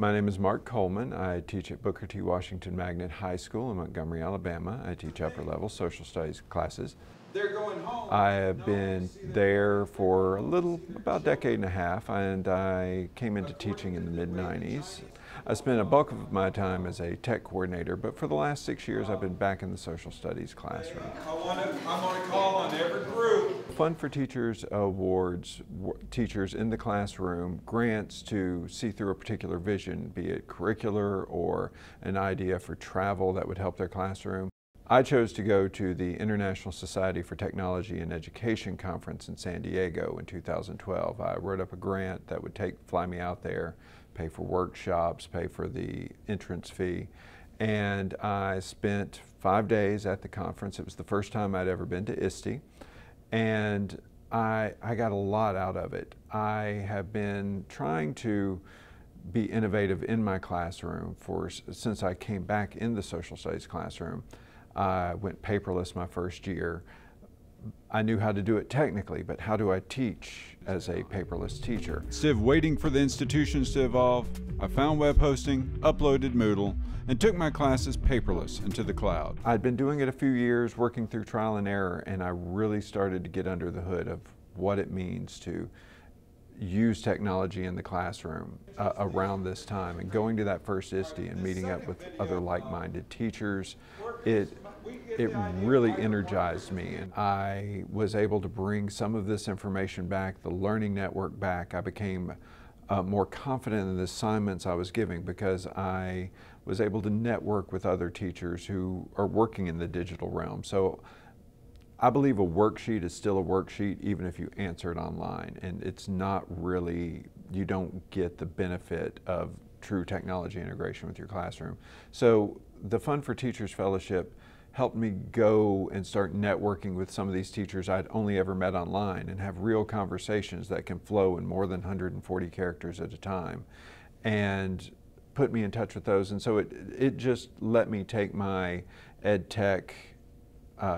My name is Mark Coleman. I teach at Booker T. Washington Magnet High School in Montgomery, Alabama. I teach upper level social studies classes. They're going home. I have been there for about a decade and a half, and I came into teaching in the mid-90s. I spent a bulk of my time as a tech coordinator, but for the last 6 years I've been back in the social studies classroom. I'm going to call on every group. Fun for Teachers awards teachers in the classroom grants to see through a particular vision, be it curricular or an idea for travel that would help their classroom. I chose to go to the International Society for Technology and Education conference in San Diego in 2012. I wrote up a grant that would fly me out there, pay for workshops, pay for the entrance fee, and I spent 5 days at the conference. It was the first time I'd ever been to ISTE, and I got a lot out of it. I have been trying to be innovative in my classroom since I came back in the social studies classroom. I went paperless my first year. I knew how to do it technically, but how do I teach as a paperless teacher? Instead of waiting for the institutions to evolve, I found web hosting, uploaded Moodle, and took my classes paperless into the cloud. I'd been doing it a few years, working through trial and error, and I really started to get under the hood of what it means to use technology in the classroom around this time. And going to that first ISTE and meeting up with other like-minded teachers, it really energized me, and I was able to bring some of this information back, the learning network back. I became more confident in the assignments I was giving because I was able to network with other teachers who are working in the digital realm. So I believe a worksheet is still a worksheet even if you answer it online, and it's not really, you don't get the benefit of true technology integration with your classroom. So the Fun for Teachers Fellowship helped me go and start networking with some of these teachers I'd only ever met online and have real conversations that can flow in more than 140 characters at a time, and put me in touch with those. And so it just let me take my ed tech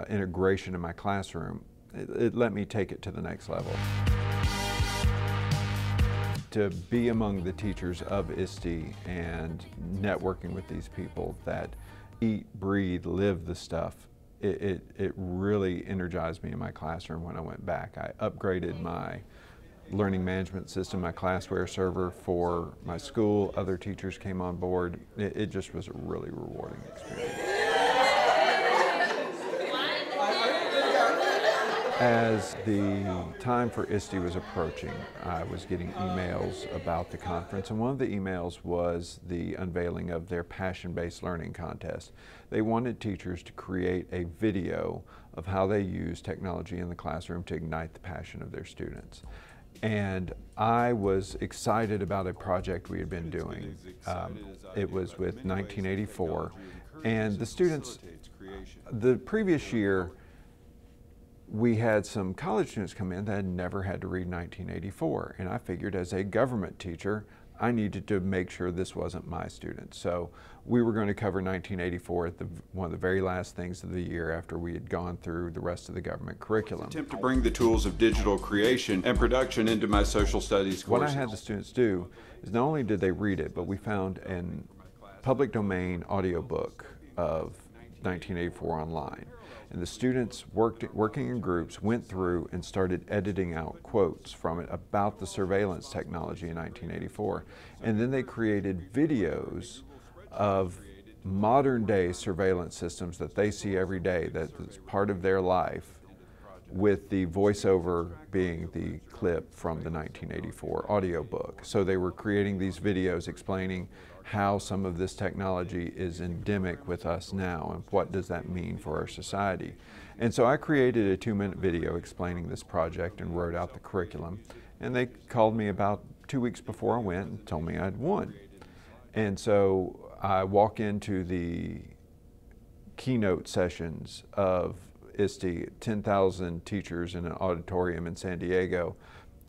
integration in my classroom. It let me take it to the next level. To be among the teachers of ISTE and networking with these people that eat, breathe, live the stuff, it really energized me in my classroom when I went back. I upgraded my learning management system, my classware server for my school. Other teachers came on board. It just was a really rewarding experience. As the time for ISTE was approaching, I was getting emails about the conference, and one of the emails was the unveiling of their passion-based learning contest. They wanted teachers to create a video of how they use technology in the classroom to ignite the passion of their students. And I was excited about a project we had been doing. It was with 1984, and the students, the previous year, we had some college students come in that had never had to read 1984, and I figured as a government teacher I needed to make sure this wasn't my students. So we were going to cover 1984 at one of the very last things of the year after we had gone through the rest of the government curriculum. Attempt to bring the tools of digital creation and production into my social studies courses. What I had the students do is not only did they read it, but we found a public domain audiobook of 1984 online. And the students working in groups went through and started editing out quotes from it about the surveillance technology in 1984. And then they created videos of modern day surveillance systems that they see every day, that is part of their life, with the voiceover being the clip from the 1984 audiobook. So they were creating these videos explaining how some of this technology is endemic with us now and what does that mean for our society. And so I created a 2-minute video explaining this project and wrote out the curriculum. And they called me about 2 weeks before I went and told me I'd won. And so I walk into the keynote sessions of ISTE, 10,000 teachers in an auditorium in San Diego,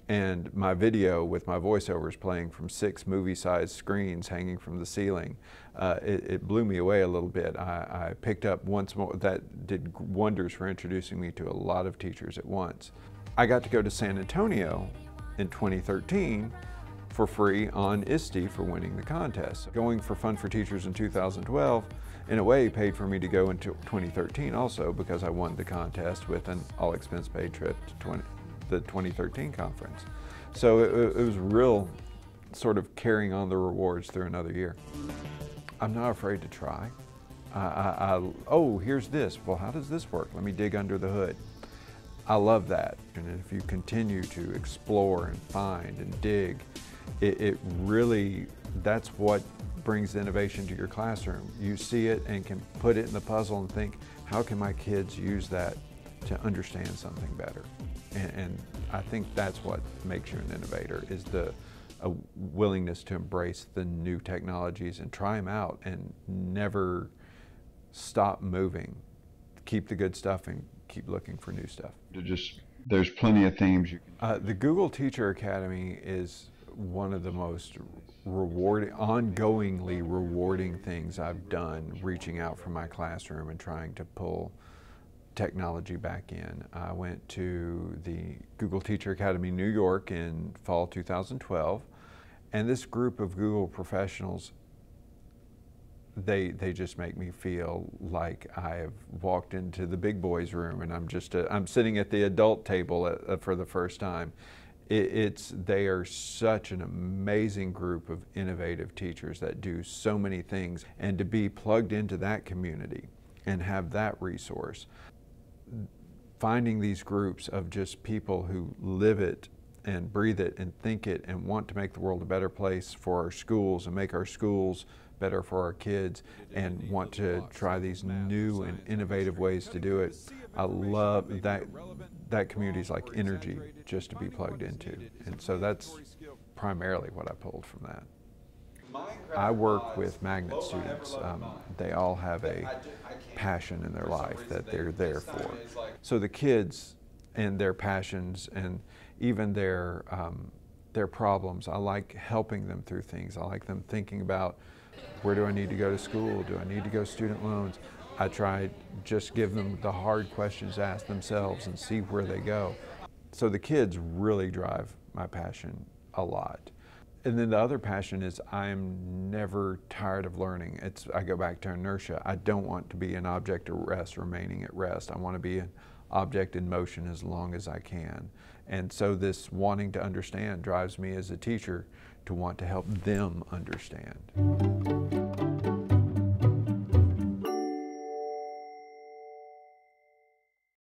and my video with my voiceovers playing from 6 movie-sized screens hanging from the ceiling. It blew me away a little bit. I picked up once more, that did wonders for introducing me to a lot of teachers at once. I got to go to San Antonio in 2013 for free on ISTE for winning the contest. Going for Fun for Teachers in 2012, in a way, paid for me to go into 2013 also, because I won the contest with an all-expense paid trip to the 2013 conference. So it was real sort of carrying on the rewards through another year. I'm not afraid to try. Oh, here's this. Well, how does this work? Let me dig under the hood. I love that. And if you continue to explore and find and dig, it really, that's what brings innovation to your classroom. You see it and can put it in the puzzle and think, how can my kids use that to understand something better? And I think that's what makes you an innovator, is a willingness to embrace the new technologies and try them out and never stop moving. Keep the good stuff and keep looking for new stuff. There's plenty of themes you can. The Google Teacher Academy is one of the most rewarding, ongoingly rewarding things I've done, reaching out from my classroom and trying to pull technology back in. I went to the Google Teacher Academy New York in fall 2012, and this group of Google professionals, they just make me feel like I have walked into the big boys room and I'm sitting at the adult table for the first time. They are such an amazing group of innovative teachers that do so many things, and to be plugged into that community and have that resource, finding these groups of just people who live it and breathe it and think it and want to make the world a better place for our schools and make our schools better for our kids and want to try these new and innovative ways to do it. I love that. That community is like energy just to be plugged into. And so that's primarily what I pulled from that. I work with magnet students. They all have a passion in their life that they're there for. So the kids and their passions and even their problems, I like helping them through things. I like them thinking about, where do I need to go to school? Do I need to go student loans? I try just give them the hard questions to ask themselves and see where they go. So the kids really drive my passion a lot. And then the other passion is I'm never tired of learning. I go back to inertia. I don't want to be an object at rest, remaining at rest. I want to be an object in motion as long as I can. And so this wanting to understand drives me as a teacher to want to help them understand.